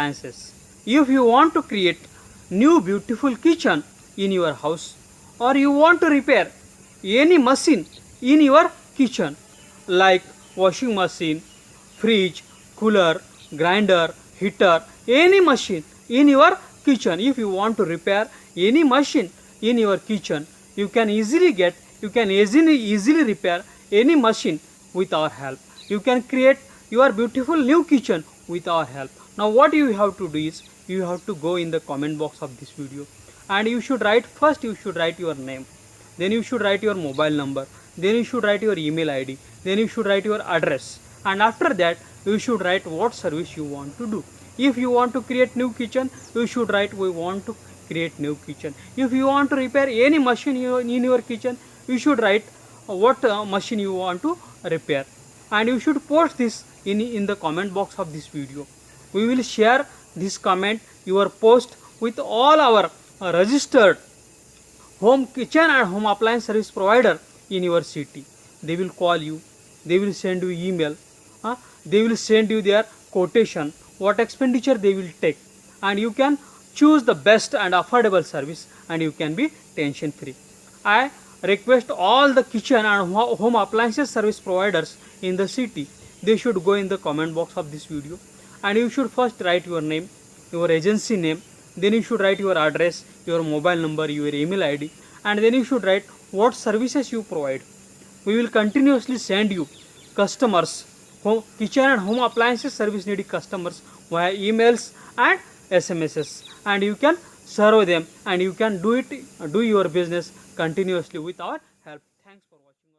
appliances. If you want to create new beautiful kitchen in your house, or you want to repair any machine in your kitchen like washing machine, fridge, cooler, grinder, heater, any machine in your kitchen, if you want to repair any machine in your kitchen, you can easily repair any machine with our help. You can create your beautiful new kitchen with our help. Now what you have to do is, you have to go in the comment box of this video, and you should write your name, then you should write your mobile number, then you should write your email ID, then you should write your address, and after that you should write what service you want to do. If you want to create new kitchen, you should write we want to create new kitchen. If you want to repair any machine in your kitchen, you should write what machine you want to repair, and you should post this in the comment box of this video. We will share this comment, your post, with all our registered home kitchen and home appliance service provider in your city. They will call you, they will send you email, they will send you their quotation, what expenditure they will take, and you can choose the best and affordable service, and you can be tension free. I request all the kitchen and home appliances service providers in the city, they should go in the comment box of this video, and you should first write your name, your agency name, then you should write your address, your mobile number, your email ID, and then you should write what services you provide. We will continuously send you customers, kitchen and home appliances service needy customers via emails and SMSs, and you can serve them, and you can do your business continuously with our help. Thanks for watching.